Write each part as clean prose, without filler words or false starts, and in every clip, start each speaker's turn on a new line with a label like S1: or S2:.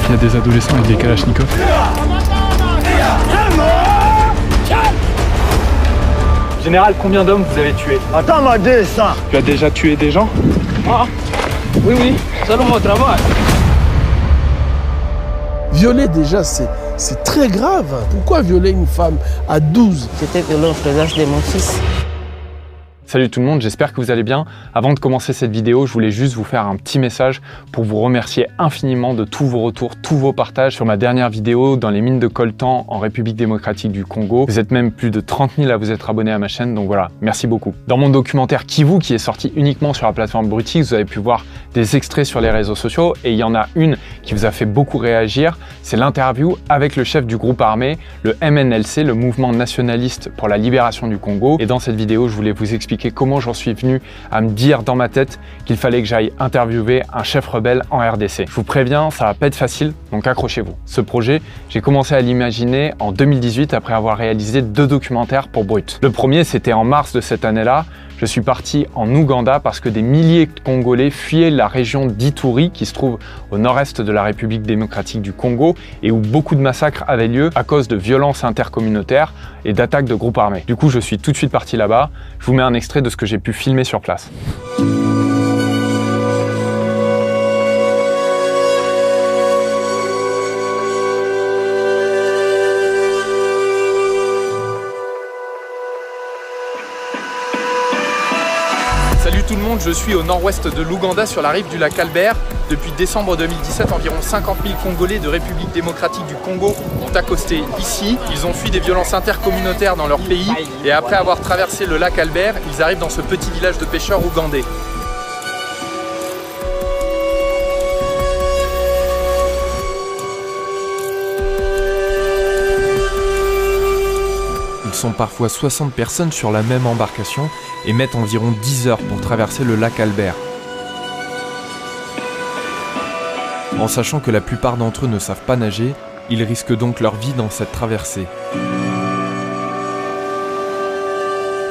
S1: Il y a des adolescents avec des kalachnikovs.
S2: Général, combien d'hommes vous avez tués?
S3: Attends, m'a dit ça.
S1: Tu as déjà tué des gens?
S2: Ah, oui, selon mon travail.
S4: Violer déjà, c'est très grave. Pourquoi violer une femme à 12?
S5: J'étais violée en présence de mon fils.
S1: Salut tout le monde, j'espère que vous allez bien. Avant de commencer cette vidéo, je voulais juste vous faire un petit message pour vous remercier infiniment de tous vos retours, tous vos partages sur ma dernière vidéo dans les mines de coltan en République démocratique du Congo. Vous êtes même plus de 30 000 à vous être abonnés à ma chaîne, donc voilà, merci beaucoup. Dans mon documentaire Kivu, qui est sorti uniquement sur la plateforme Brutix, vous avez pu voir des extraits sur les réseaux sociaux et il y en a une qui vous a fait beaucoup réagir, c'est l'interview avec le chef du groupe armé, le MNLC, le Mouvement Nationaliste pour la Libération du Congo. Et dans cette vidéo, je voulais vous expliquer comment j'en suis venu à me dire dans ma tête qu'il fallait que j'aille interviewer un chef rebelle en RDC. Je vous préviens, ça va pas être facile, donc accrochez-vous. Ce projet, j'ai commencé à l'imaginer en 2018 après avoir réalisé 2 documentaires pour Brut. Le premier, c'était en mars de cette année-là. Je suis parti en Ouganda parce que des milliers de Congolais fuyaient la région d'Ituri qui se trouve au nord-est de la République démocratique du Congo et où beaucoup de massacres avaient lieu à cause de violences intercommunautaires et d'attaques de groupes armés. Du coup, je suis tout de suite parti là-bas. Je vous mets un extrait de ce que j'ai pu filmer sur place.
S6: Salut tout le monde, je suis au nord-ouest de l'Ouganda sur la rive du lac Albert. Depuis décembre 2017, environ 50 000 Congolais de République démocratique du Congo ont accosté ici. Ils ont fui des violences intercommunautaires dans leur pays et après avoir traversé le lac Albert, ils arrivent dans ce petit village de pêcheurs ougandais.
S7: Ils sont parfois 60 personnes sur la même embarcation et mettent environ 10 heures pour traverser le lac Albert. En sachant que la plupart d'entre eux ne savent pas nager, ils risquent donc leur vie dans cette traversée.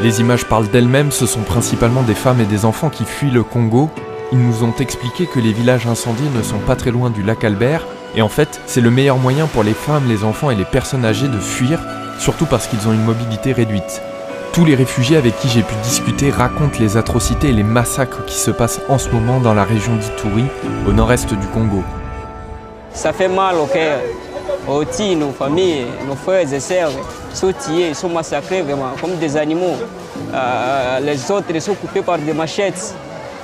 S7: Les images parlent d'elles-mêmes, ce sont principalement des femmes et des enfants qui fuient le Congo. Ils nous ont expliqué que les villages incendiés ne sont pas très loin du lac Albert, et en fait, c'est le meilleur moyen pour les femmes, les enfants et les personnes âgées de fuir, surtout parce qu'ils ont une mobilité réduite. Tous les réfugiés avec qui j'ai pu discuter racontent les atrocités et les massacres qui se passent en ce moment dans la région d'Ituri, au nord-est du Congo.
S5: Ça fait mal au cœur. Aussi, nos familles, nos frères et sœurs sont tués, sont massacrés vraiment comme des animaux. Les autres sont coupés par des machettes.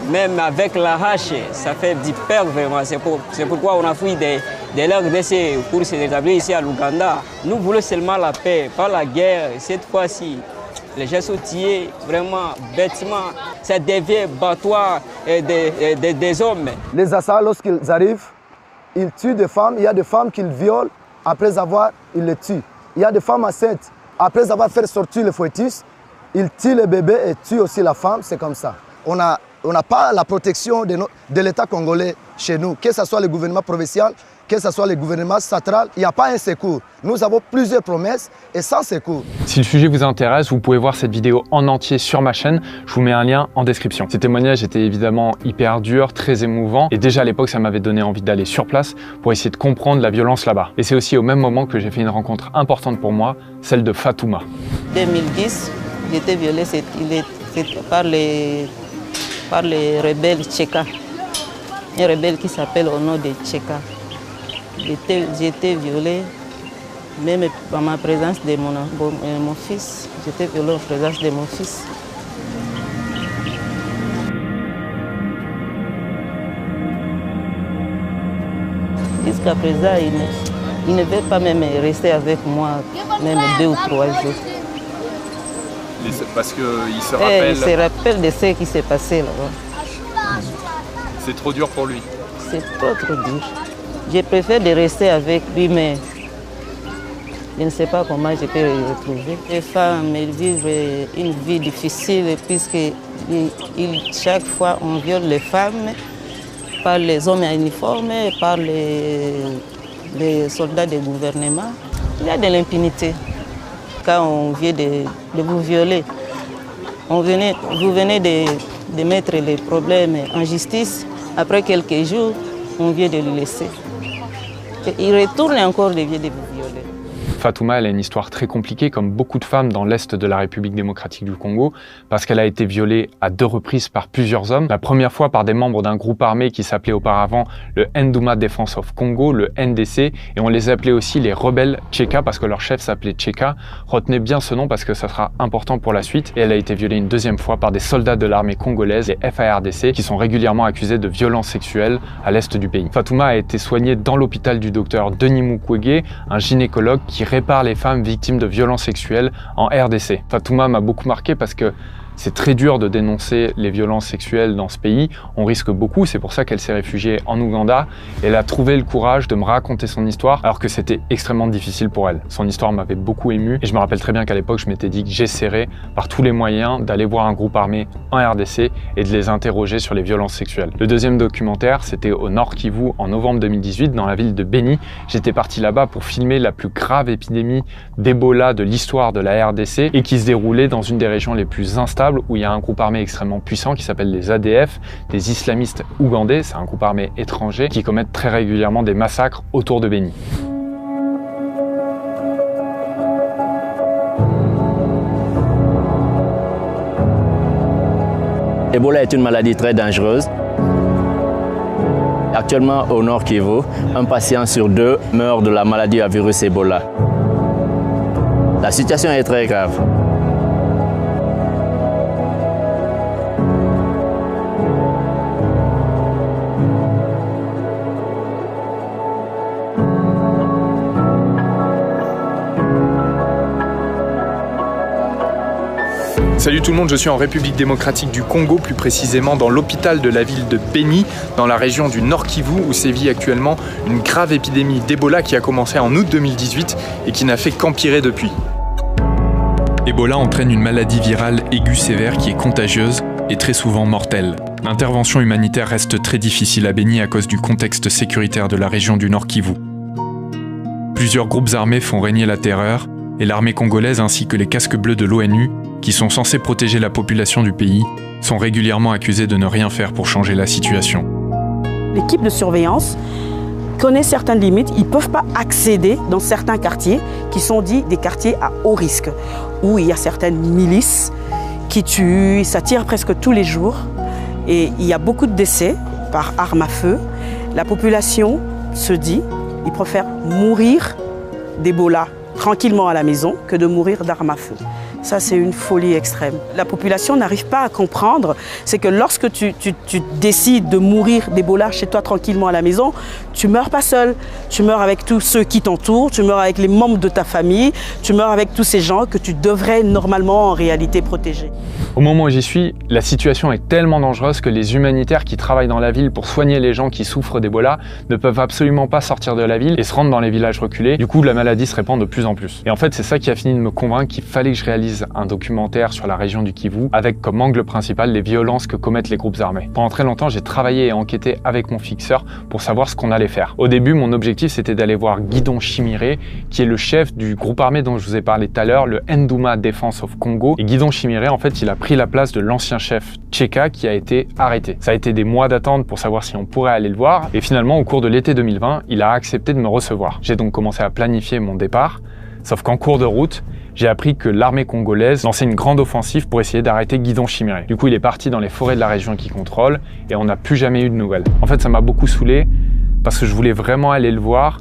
S5: Même avec la hache, ça fait du peur vraiment. C'est pourquoi on a fui de l'RDC pour se rétablir ici à l'Ouganda. Nous voulons seulement la paix, pas la guerre. Cette fois-ci, les gens sont tués vraiment bêtement. Ça devient battoir des hommes.
S3: Les assaillants, lorsqu'ils arrivent, ils tuent des femmes. Il y a des femmes qu'ils violent, après avoir, ils les tuent. Il y a des femmes enceintes, après avoir fait sortir le fœtus, ils tuent le bébé et tuent aussi la femme. C'est comme ça. On n'a pas la protection de l'État congolais chez nous, que ce soit le gouvernement provincial, que ce soit le gouvernement central, il n'y a pas un secours. Nous avons plusieurs promesses et sans secours.
S1: Si le sujet vous intéresse, vous pouvez voir cette vidéo en entier sur ma chaîne. Je vous mets un lien en description. Ces témoignages étaient évidemment hyper durs, très émouvants. Et déjà à l'époque, ça m'avait donné envie d'aller sur place pour essayer de comprendre la violence là-bas. Et c'est aussi au même moment que j'ai fait une rencontre importante pour moi, celle de Fatouma.
S5: En 2010, j'ai été violée par les rebelles Tcheka. Un rebelle qui s'appelle au nom de Tcheka. J'ai été violée, même en ma présence de mon fils. J'étais violée en présence de mon fils. Jusqu'à présent, il ne veut pas même rester avec moi, même 2 ou 3 jours.
S6: Parce qu'il se rappelle...
S5: Il se rappelle de ce qui s'est passé là-bas.
S6: C'est trop dur pour lui.
S5: C'est trop dur. Je préfère de rester avec lui, mais je ne sais pas comment je peux le retrouver. Les femmes vivent une vie difficile puisque chaque fois on viole les femmes par les hommes à uniforme, par les soldats du gouvernement. Il y a de l'impunité. Quand on vient de vous violer, vous venez de mettre les problèmes en justice. Après quelques jours, on vient de le laisser.
S8: Ils retournent encore de violer.
S1: Fatouma, elle a une histoire très compliquée, comme beaucoup de femmes dans l'est de la République démocratique du Congo, parce qu'elle a été violée à 2 reprises par plusieurs hommes. La première fois par des membres d'un groupe armé qui s'appelait auparavant le Nduma Defense of Congo, le NDC, et on les appelait aussi les rebelles Tcheka, parce que leur chef s'appelait Tcheka. Retenez bien ce nom parce que ça sera important pour la suite. Et elle a été violée une 2e fois par des soldats de l'armée congolaise, les FARDC, qui sont régulièrement accusés de violences sexuelles à l'est du pays. Fatouma a été soignée dans l'hôpital du docteur Denis Mukwege, un gynécologue qui répare les femmes victimes de violences sexuelles en RDC. Fatouma m'a beaucoup marqué parce que c'est très dur de dénoncer les violences sexuelles dans ce pays. On risque beaucoup, c'est pour ça qu'elle s'est réfugiée en Ouganda. Elle a trouvé le courage de me raconter son histoire alors que c'était extrêmement difficile pour elle. Son histoire m'avait beaucoup ému et je me rappelle très bien qu'à l'époque, je m'étais dit que j'essaierais par tous les moyens d'aller voir un groupe armé en RDC et de les interroger sur les violences sexuelles. Le 2e documentaire, c'était au Nord Kivu en novembre 2018 dans la ville de Beni. J'étais parti là-bas pour filmer la plus grave épidémie d'Ebola de l'histoire de la RDC et qui se déroulait dans une des régions les plus instables où il y a un groupe armé extrêmement puissant qui s'appelle les ADF, des islamistes ougandais, c'est un groupe armé étranger qui commettent très régulièrement des massacres autour de Beni.
S9: Ebola est une maladie très dangereuse. Actuellement, au Nord Kivu, un patient sur 2 meurt de la maladie à virus Ebola. La situation est très grave.
S6: Salut tout le monde, je suis en République démocratique du Congo, plus précisément dans l'hôpital de la ville de Beni, dans la région du Nord Kivu, où sévit actuellement une grave épidémie d'Ebola qui a commencé en août 2018 et qui n'a fait qu'empirer depuis.
S7: Ebola entraîne une maladie virale aiguë sévère qui est contagieuse et très souvent mortelle. L'intervention humanitaire reste très difficile à Beni à cause du contexte sécuritaire de la région du Nord Kivu. Plusieurs groupes armés font régner la terreur et l'armée congolaise ainsi que les casques bleus de l'ONU, qui sont censés protéger la population du pays, sont régulièrement accusés de ne rien faire pour changer la situation.
S8: L'équipe de surveillance connaît certaines limites. Ils ne peuvent pas accéder dans certains quartiers qui sont dits des quartiers à haut risque, où il y a certaines milices qui tuent, ça tire presque tous les jours. Et il y a beaucoup de décès par arme à feu. La population se dit, ils préfèrent mourir d'Ebola tranquillement à la maison que de mourir d'arme à feu. Ça, c'est une folie extrême. La population n'arrive pas à comprendre, c'est que lorsque tu décides de mourir d'Ebola chez toi tranquillement à la maison, tu ne meurs pas seul. Tu meurs avec tous ceux qui t'entourent, tu meurs avec les membres de ta famille, tu meurs avec tous ces gens que tu devrais normalement en réalité protéger.
S1: Au moment où j'y suis, la situation est tellement dangereuse que les humanitaires qui travaillent dans la ville pour soigner les gens qui souffrent d'Ebola ne peuvent absolument pas sortir de la ville et se rendre dans les villages reculés. Du coup, la maladie se répand de plus en plus. Et en fait, c'est ça qui a fini de me convaincre qu'il fallait que je réalise un documentaire sur la région du Kivu avec comme angle principal les violences que commettent les groupes armés. Pendant très longtemps, j'ai travaillé et enquêté avec mon fixeur pour savoir ce qu'on allait faire. Au début, mon objectif, c'était d'aller voir Guidon Chimiré, qui est le chef du groupe armé dont je vous ai parlé tout à l'heure, le Nduma Defense of Congo. Et Guidon Chimiré, en fait, il a pris la place de l'ancien chef Tcheka qui a été arrêté. Ça a été des mois d'attente pour savoir si on pourrait aller le voir. Et finalement, au cours de l'été 2020, il a accepté de me recevoir. J'ai donc commencé à planifier mon départ. Sauf qu'en cours de route, j'ai appris que l'armée congolaise lançait une grande offensive pour essayer d'arrêter Guidon Chimiré. Du coup, il est parti dans les forêts de la région qu'il contrôle et on n'a plus jamais eu de nouvelles. En fait, ça m'a beaucoup saoulé parce que je voulais vraiment aller le voir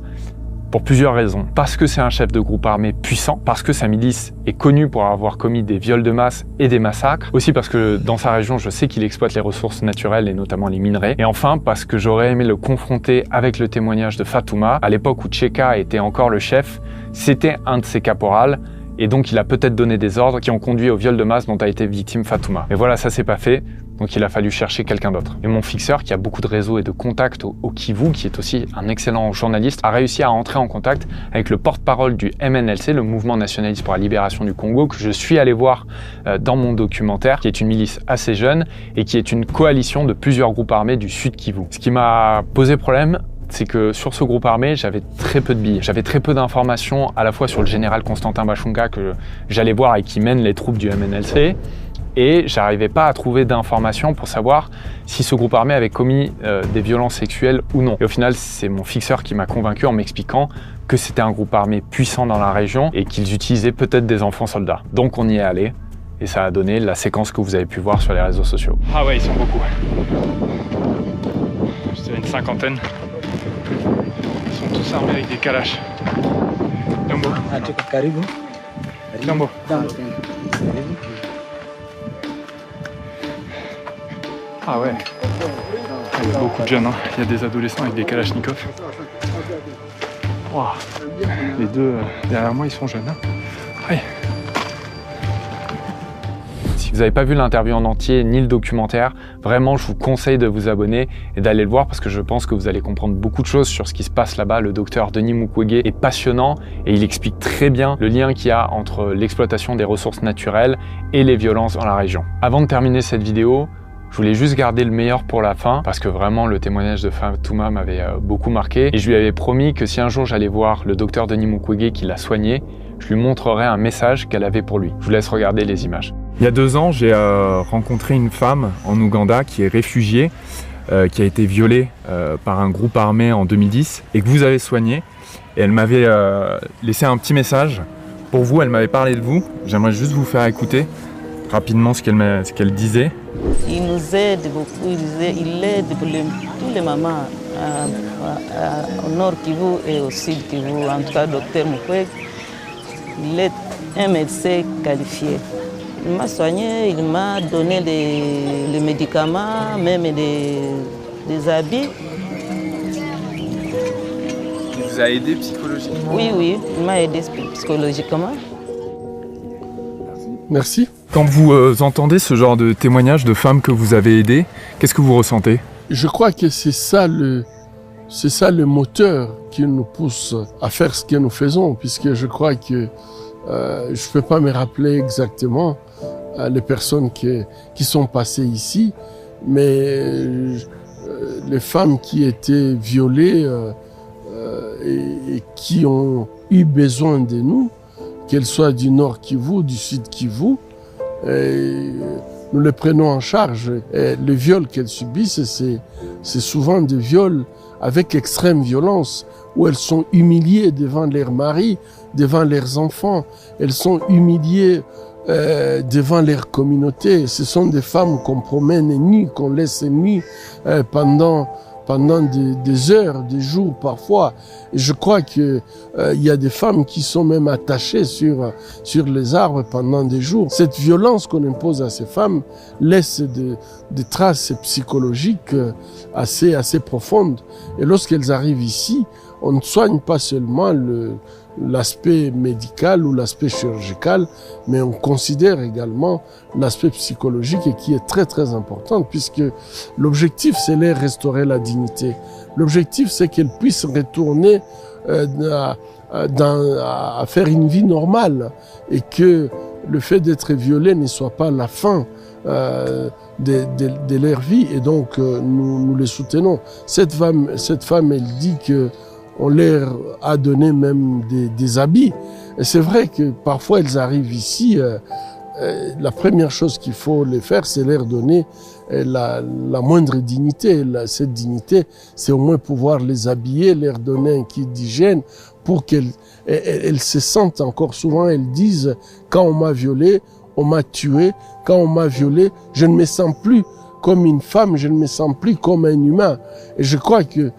S1: pour plusieurs raisons. Parce que c'est un chef de groupe armé puissant, parce que sa milice est connue pour avoir commis des viols de masse et des massacres, aussi parce que dans sa région, je sais qu'il exploite les ressources naturelles et notamment les minerais, et enfin parce que j'aurais aimé le confronter avec le témoignage de Fatouma. À l'époque où Tcheka était encore le chef, c'était un de ses caporals, et donc il a peut-être donné des ordres qui ont conduit au viol de masse dont a été victime Fatouma. Mais voilà, ça s'est pas fait, donc il a fallu chercher quelqu'un d'autre. Et mon fixeur, qui a beaucoup de réseaux et de contacts au Kivu, qui est aussi un excellent journaliste, a réussi à entrer en contact avec le porte-parole du MNLC, le Mouvement Nationaliste pour la Libération du Congo, que je suis allé voir dans mon documentaire, qui est une milice assez jeune et qui est une coalition de plusieurs groupes armés du sud Kivu. Ce qui m'a posé problème, c'est que sur ce groupe armé, j'avais très peu de billes. J'avais très peu d'informations à la fois sur le général Constantin Bachunga que j'allais voir et qui mène les troupes du MNLC, et j'arrivais pas à trouver d'informations pour savoir si ce groupe armé avait commis des violences sexuelles ou non. Et au final, c'est mon fixeur qui m'a convaincu en m'expliquant que c'était un groupe armé puissant dans la région et qu'ils utilisaient peut-être des enfants soldats. Donc on y est allé et ça a donné la séquence que vous avez pu voir sur les réseaux sociaux.
S6: Ah ouais, ils sont beaucoup. Je dirais une cinquantaine. Ils sont tous armés avec des kalash. Jambo. Jambo. Ah ouais. Il y a beaucoup de jeunes, hein. Il y a des adolescents avec des kalachnikovs. Wow. Les deux derrière moi, ils sont jeunes. Hein. Ouais.
S1: Si vous n'avez pas vu l'interview en entier ni le documentaire, vraiment je vous conseille de vous abonner et d'aller le voir parce que je pense que vous allez comprendre beaucoup de choses sur ce qui se passe là-bas. Le docteur Denis Mukwege est passionnant et il explique très bien le lien qu'il y a entre l'exploitation des ressources naturelles et les violences dans la région. Avant de terminer cette vidéo, je voulais juste garder le meilleur pour la fin parce que vraiment le témoignage de Fatouma m'avait beaucoup marqué et je lui avais promis que si un jour j'allais voir le docteur Denis Mukwege qui l'a soigné, je lui montrerais un message qu'elle avait pour lui. Je vous laisse regarder les images.
S7: Il y a 2 ans, j'ai rencontré une femme en Ouganda qui est réfugiée, qui a été violée par un groupe armé en 2010 et que vous avez soignée. Et elle m'avait laissé un petit message pour vous, elle m'avait parlé de vous. J'aimerais juste vous faire écouter rapidement ce qu'elle disait.
S10: Il nous aide beaucoup, il aide tous les mamans au nord Kivu et au sud Kivu. En tout cas, docteur Mukwege, il est un médecin qualifié. Il m'a soigné, il m'a donné des médicaments, même des habits.
S7: Il vous a aidé psychologiquement?
S10: Oui, il m'a aidé psychologiquement.
S4: Merci.
S7: Quand vous entendez ce genre de témoignages de femmes que vous avez aidées, qu'est-ce que vous ressentez?
S4: Je crois que c'est ça le moteur qui nous pousse à faire ce que nous faisons, puisque je crois que je ne peux pas me rappeler exactement les personnes qui sont passées ici, mais les femmes qui étaient violées et qui ont eu besoin de nous, qu'elles soient du nord Kivu, du sud Kivu, nous les prenons en charge. Et les viols qu'elles subissent, c'est souvent des viols avec extrême violence, où elles sont humiliées devant leurs maris, devant leurs enfants. Elles sont humiliées devant leur communauté. Ce sont des femmes qu'on promène nues, qu'on laisse nues pendant des heures, des jours parfois. Et je crois que il y a des femmes qui sont même attachées sur les arbres pendant des jours. Cette violence qu'on impose à ces femmes laisse des traces psychologiques assez profondes. Et lorsqu'elles arrivent ici, on ne soigne pas seulement l'aspect médical ou l'aspect chirurgical, mais on considère également l'aspect psychologique et qui est très très important, puisque l'objectif c'est de restaurer la dignité. L'objectif c'est qu'elles puissent retourner à faire une vie normale et que le fait d'être violé ne soit pas la fin de leur vie, et donc nous les soutenons. Cette femme elle dit que on leur a donné même des habits. Et c'est vrai que parfois elles arrivent ici, la première chose qu'il faut les faire, c'est leur donner la moindre dignité. Cette dignité, c'est au moins pouvoir les habiller, leur donner un kit d'hygiène pour qu'elles se sentent encore souvent, elles disent, quand on m'a violé, on m'a tué, quand on m'a violé, je ne me sens plus comme une femme, je ne me sens plus comme un humain. Et je crois que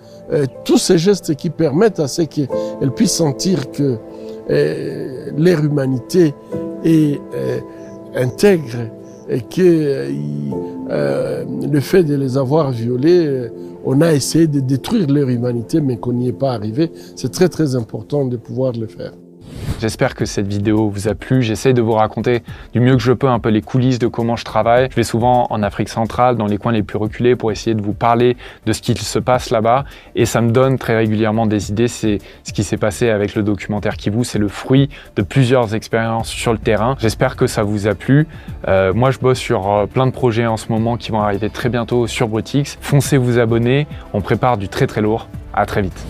S4: tous ces gestes qui permettent à ce qu'elles puissent sentir que leur humanité est intègre et que le fait de les avoir violés, on a essayé de détruire leur humanité mais qu'on n'y est pas arrivé. C'est très très important de pouvoir le faire.
S1: J'espère que cette vidéo vous a plu. J'essaie de vous raconter du mieux que je peux un peu les coulisses de comment je travaille. Je vais souvent en Afrique centrale, dans les coins les plus reculés, pour essayer de vous parler de ce qui se passe là-bas. Et ça me donne très régulièrement des idées. C'est ce qui s'est passé avec le documentaire Kivu. C'est le fruit de plusieurs expériences sur le terrain. J'espère que ça vous a plu. Moi, je bosse sur plein de projets en ce moment qui vont arriver très bientôt sur Brutix. Foncez vous abonner. On prépare du très très lourd. À très vite.